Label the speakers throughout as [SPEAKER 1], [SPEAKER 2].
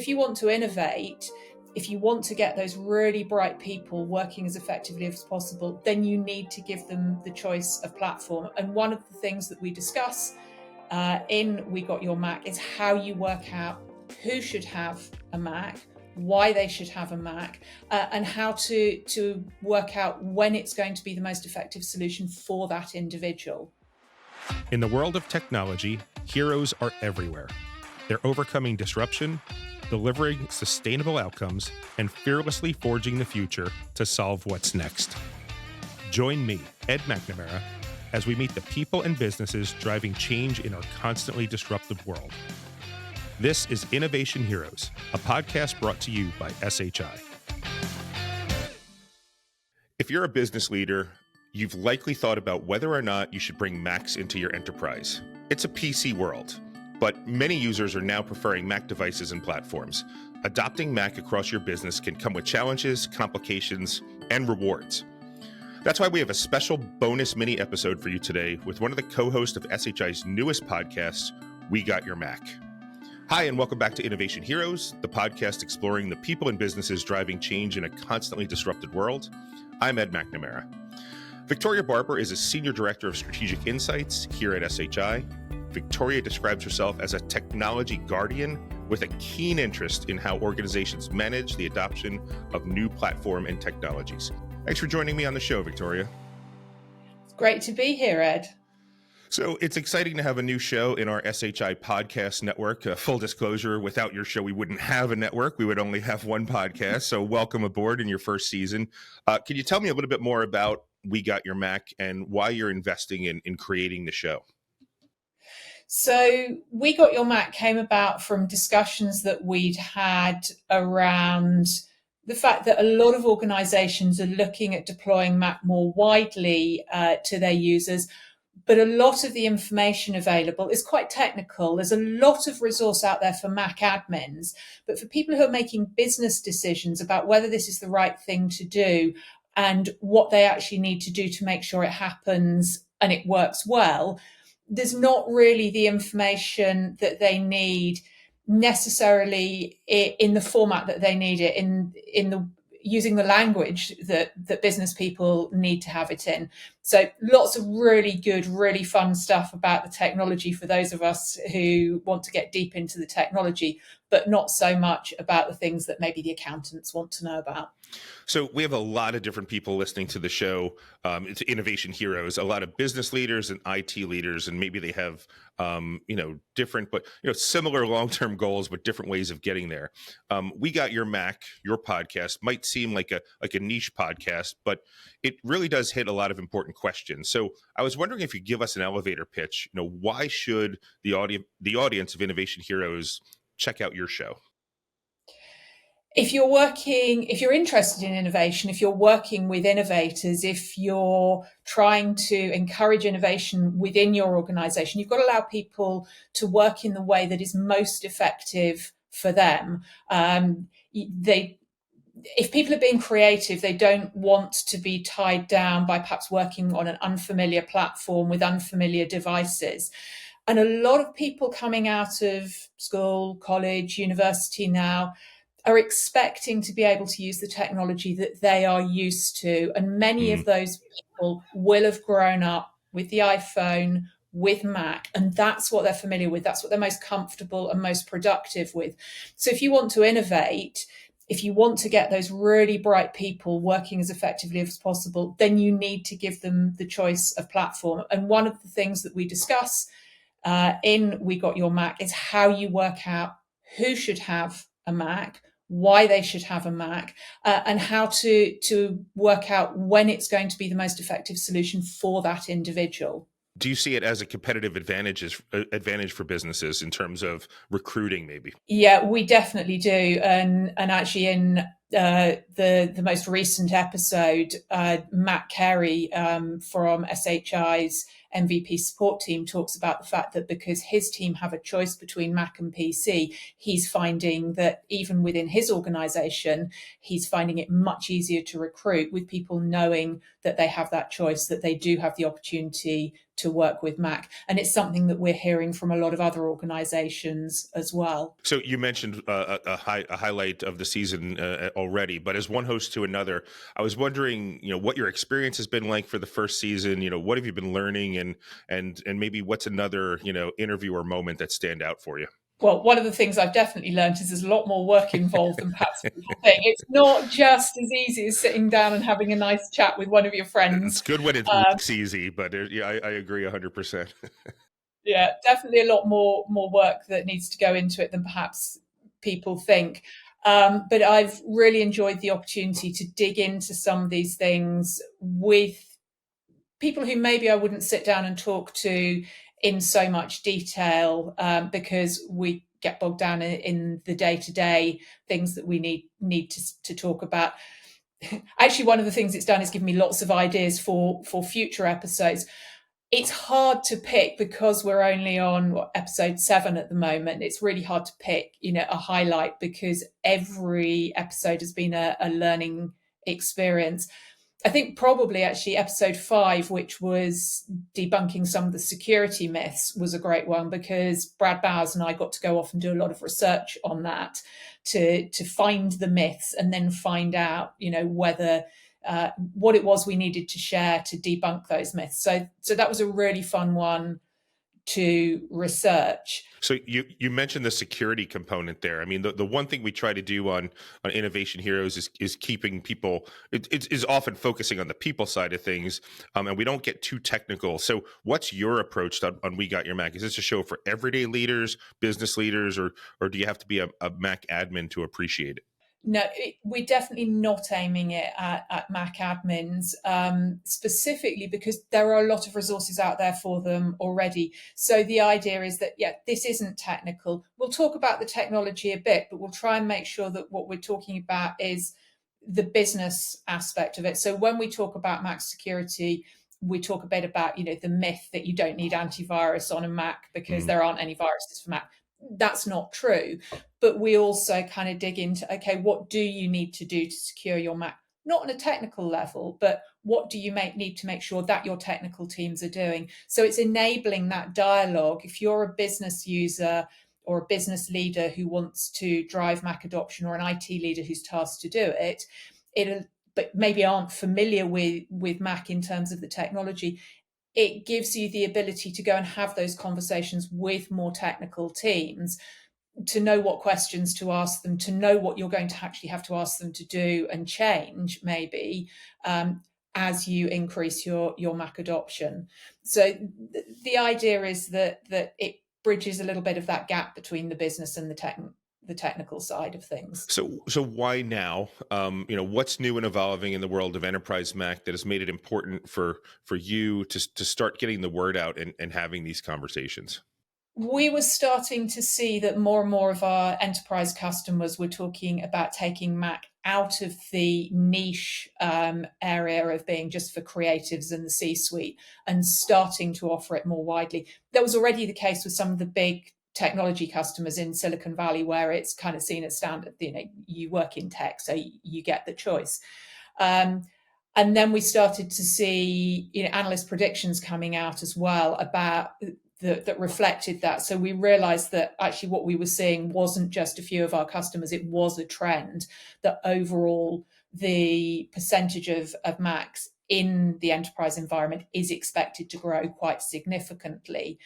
[SPEAKER 1] if you want to innovate, if you want to get those really bright people working as effectively as possible, then you need to give them the choice of platform. And one of the things that we discuss in We Got Your Mac is how you work out who should have a Mac, why they should have a Mac, and how to work out when it's going to be the most effective solution for that individual.
[SPEAKER 2] In the world of technology, heroes are everywhere. They're overcoming disruption, delivering sustainable outcomes, and fearlessly forging the future to solve what's next. Join me, Ed McNamara, as we meet the people and businesses driving change in our constantly disruptive world. This is Innovation Heroes, a podcast brought to you by SHI. If you're a business leader, you've likely thought about whether or not you should bring Macs into your enterprise. It's a PC world, but many users are now preferring Mac devices and platforms. Adopting Mac across your business can come with challenges, complications, and rewards. That's why we have a special bonus mini episode for you today with one of the co-hosts of SHI's newest podcast, We Got Your Mac. Hi, and welcome back to Innovation Heroes, the podcast exploring the people and businesses driving change in a constantly disrupted world. I'm Ed McNamara. Victoria Barber is a Senior Director of Strategic Insights here at SHI. Victoria describes herself as a technology guardian with a keen interest in how organizations manage the adoption of new platform and technologies. Thanks for joining me on the show, Victoria.
[SPEAKER 1] It's great to be here, Ed.
[SPEAKER 2] So it's exciting to have a new show in our SHI podcast network. Full disclosure, without your show, we wouldn't have a network. We would only have one podcast. So welcome aboard in your first season. Can you tell me a little bit more about We Got Your Mac and why you're investing in creating the show?
[SPEAKER 1] So We Got Your Mac came about from discussions that we'd had around the fact that a lot of organizations are looking at deploying Mac more widely to their users, but a lot of the information available is quite technical. There's a lot of resource out there for Mac admins, but for people who are making business decisions about whether this is the right thing to do and what they actually need to do to make sure it happens and it works well, there's not really the information that they need necessarily in the format that they need it in the using the language that business people need to have it in. So lots of really good, really fun stuff about the technology for those of us who want to get deep into the technology, but not so much about the things that maybe the accountants want to know about.
[SPEAKER 2] So we have a lot of different people listening to the show. It's Innovation Heroes, a lot of business leaders and IT leaders, and maybe they have, different, but similar long-term goals, but different ways of getting there. We Got Your Mac, your podcast might seem like a niche podcast, but it really does hit a lot of important questions. So I was wondering if you give us an elevator pitch. Why should the audience of Innovation Heroes check out your show?
[SPEAKER 1] If you're interested in innovation, if you're working with innovators, if you're trying to encourage innovation within your organization, you've got to allow people to work in the way that is most effective for them. If people are being creative, they don't want to be tied down by perhaps working on an unfamiliar platform with unfamiliar devices. And a lot of people coming out of school, college, university now are expecting to be able to use the technology that they are used to. And many of those people will have grown up with the iPhone, with Mac, and that's what they're familiar with. That's what they're most comfortable and most productive with. So if you want to innovate, if you want to get those really bright people working as effectively as possible, then you need to give them the choice of platform. And one of the things that we discuss in We Got Your Mac is how you work out who should have a Mac, why they should have a Mac, and how to work out when it's going to be the most effective solution for that individual.
[SPEAKER 2] Do you see it as a competitive advantage for businesses in terms of recruiting, maybe?
[SPEAKER 1] Yeah, we definitely do. And actually in the most recent episode, Matt Carey from SHI's MVP support team talks about the fact that because his team have a choice between Mac and PC, he's finding that even within his organization, he's finding it much easier to recruit with people knowing that they have that choice, that they do have the opportunity to work with Mac. And it's something that we're hearing from a lot of other organizations as well.
[SPEAKER 2] So you mentioned a highlight of the season already, but as one host to another, I was wondering, what your experience has been like for the first season. What have you been learning, and maybe what's another interview or moment that stand out for you?
[SPEAKER 1] Well, one of the things I've definitely learned is there's a lot more work involved than perhaps people think. It's not just as easy as sitting down and having a nice chat with one of your
[SPEAKER 2] It's
[SPEAKER 1] friends.
[SPEAKER 2] good when it looks easy, but yeah, I agree 100%.
[SPEAKER 1] Yeah, definitely a lot more work that needs to go into it than perhaps people think. But I've really enjoyed the opportunity to dig into some of these things with people who maybe I wouldn't sit down and talk to in so much detail, because we get bogged down in the day-to-day things that we need to talk about. Actually, one of the things it's done is give me lots of ideas for future episodes. It's hard to pick because we're only on episode 7 at the moment. It's really hard to pick, a highlight, because every episode has been a learning experience. I think probably actually episode 5, which was debunking some of the security myths, was a great one, because Brad Bowers and I got to go off and do a lot of research on that to find the myths and then find out, whether what it was we needed to share to debunk those myths. So that was a really fun one to research.
[SPEAKER 2] So you mentioned the security component there. I mean, the one thing we try to do on Innovation Heroes is keeping people, it is often focusing on the people side of things, and we don't get too technical. So what's your approach on We Got Your Mac? Is this a show for everyday leaders, business leaders, or do you have to be a Mac admin to appreciate it?
[SPEAKER 1] No, we're definitely not aiming it at Mac admins, specifically because there are a lot of resources out there for them already. So the idea is that, this isn't technical. We'll talk about the technology a bit, but we'll try and make sure that what we're talking about is the business aspect of it. So when we talk about Mac security, we talk a bit about, the myth that you don't need antivirus on a Mac because there aren't any viruses for Mac. That's not true. But we also kind of dig into, okay, what do you need to do to secure your Mac? Not on a technical level, but what do you need to make sure that your technical teams are doing? So it's enabling that dialogue. If you're a business user or a business leader who wants to drive Mac adoption, or an IT leader who's tasked to do it, but maybe aren't familiar with Mac in terms of the technology, it gives you the ability to go and have those conversations with more technical teams, to know what questions to ask them, to know what you're going to actually have to ask them to do and change, maybe, as you increase your Mac adoption. So the idea is that it bridges a little bit of that gap between the business and the technical side of things.
[SPEAKER 2] So why now? What's new and evolving in the world of enterprise Mac that has made it important for you to start getting the word out and having these conversations?
[SPEAKER 1] We were starting to see that more and more of our enterprise customers were talking about taking Mac out of the niche area of being just for creatives and the C-suite, and starting to offer it more widely. That was already the case with some of the big technology customers in Silicon Valley, where it's kind of seen as standard. You work in tech, so you get the choice. And then we started to see, analyst predictions coming out as well about that reflected that. So we realized that actually what we were seeing wasn't just a few of our customers, it was a trend, that overall the percentage of Macs in the enterprise environment is expected to grow quite significantly.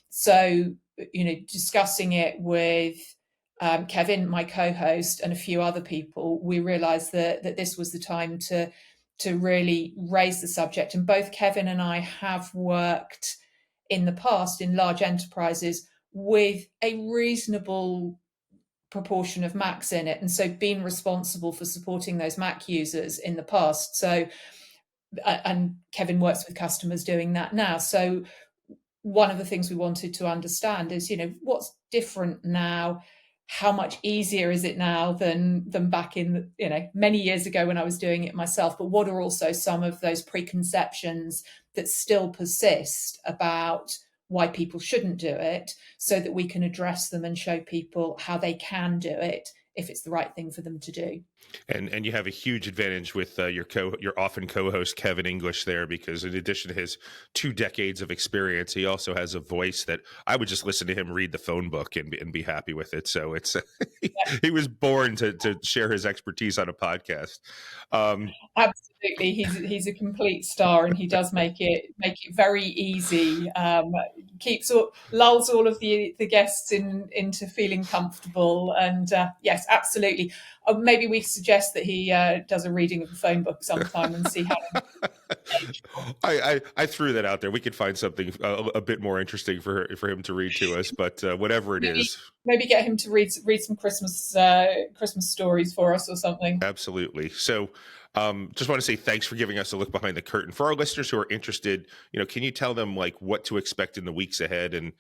[SPEAKER 1] So, discussing it with Kevin, my co-host, and a few other people, we realized that this was the time to really raise the subject. And both Kevin and I have worked in the past in large enterprises with a reasonable proportion of Macs in it, and so been responsible for supporting those Mac users in the past. So, and Kevin works with customers doing that now. So one of the things we wanted to understand is, what's different now? How much easier is it now than back in, many years ago when I was doing it myself? But what are also some of those preconceptions that still persist about why people shouldn't do it, so that we can address them and show people how they can do it if it's the right thing for them to do.
[SPEAKER 2] And you have a huge advantage with your often co-host Kevin English there, because in addition to his 2 decades of experience, he also has a voice that I would just listen to him read the phone book and be happy with it. So it's he was born to share his expertise on a podcast.
[SPEAKER 1] Absolutely, he's a complete star, and he does make it very easy. Lulls all of the guests into feeling comfortable, and yes, absolutely. Maybe we suggest that he does a reading of the phone book sometime and see how.
[SPEAKER 2] I threw that out there. We could find something a bit more interesting for him to read to us, but whatever it is,
[SPEAKER 1] maybe get him to read some Christmas stories for us or something.
[SPEAKER 2] Absolutely. So, just want to say thanks for giving us a look behind the curtain. For our listeners who are interested, can you tell them like what to expect in the weeks ahead, and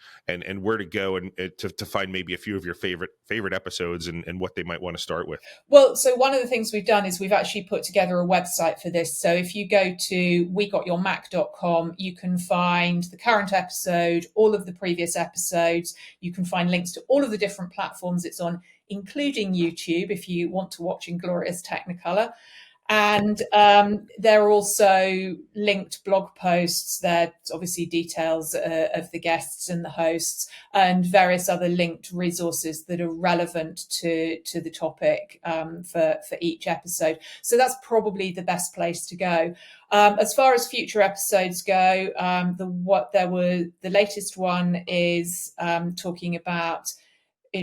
[SPEAKER 2] where to go and to find maybe a few of your favorite episodes and what they might want to start with?
[SPEAKER 1] Well, so one of the things we've done is we've actually put together a website for this. So if you go to wegotyourmac.com, you can find the current episode, all of the previous episodes. You can find links to all of the different platforms it's on, including YouTube, if you want to watch in glorious Technicolor. And there are also linked blog posts. There's obviously details of the guests and the hosts, and various other linked resources that are relevant to the topic for each episode. So that's probably the best place to go. As far as future episodes go, the latest one is talking about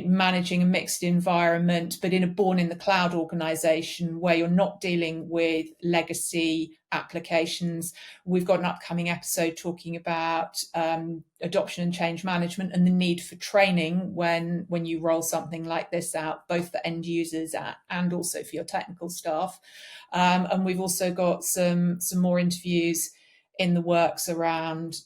[SPEAKER 1] managing a mixed environment, but in a born in the cloud organization where you're not dealing with legacy applications. We've got an upcoming episode talking about adoption and change management and the need for training when you roll something like this out, both for end users and also for your technical staff. And we've also got some more interviews in the works around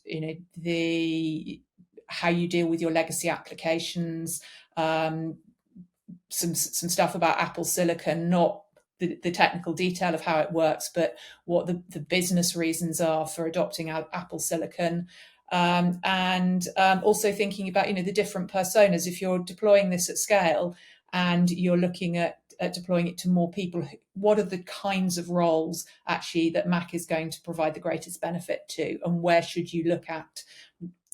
[SPEAKER 1] how you deal with your legacy applications, some stuff about Apple Silicon, not the technical detail of how it works, but what the business reasons are for adopting Apple Silicon. And also thinking about, the different personas. If you're deploying this at scale and you're looking at deploying it to more people, what are the kinds of roles actually that Mac is going to provide the greatest benefit to, and where should you look at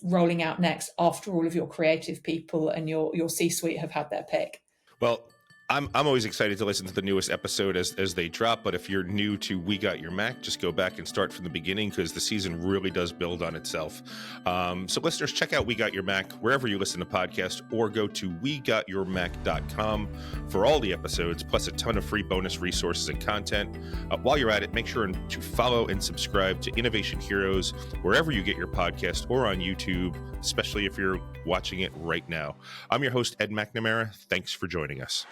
[SPEAKER 1] rolling out next after all of your creative people and your C-suite have had their pick?
[SPEAKER 2] Well, I'm always excited to listen to the newest episode as they drop, but if you're new to We Got Your Mac, just go back and start from the beginning, because the season really does build on itself. So listeners, check out We Got Your Mac wherever you listen to podcasts, or go to wegotyourmac.com for all the episodes, plus a ton of free bonus resources and content. While you're at it, make sure to follow and subscribe to Innovation Heroes wherever you get your podcast, or on YouTube, especially if you're watching it right now. I'm your host, Ed McNamara. Thanks for joining us.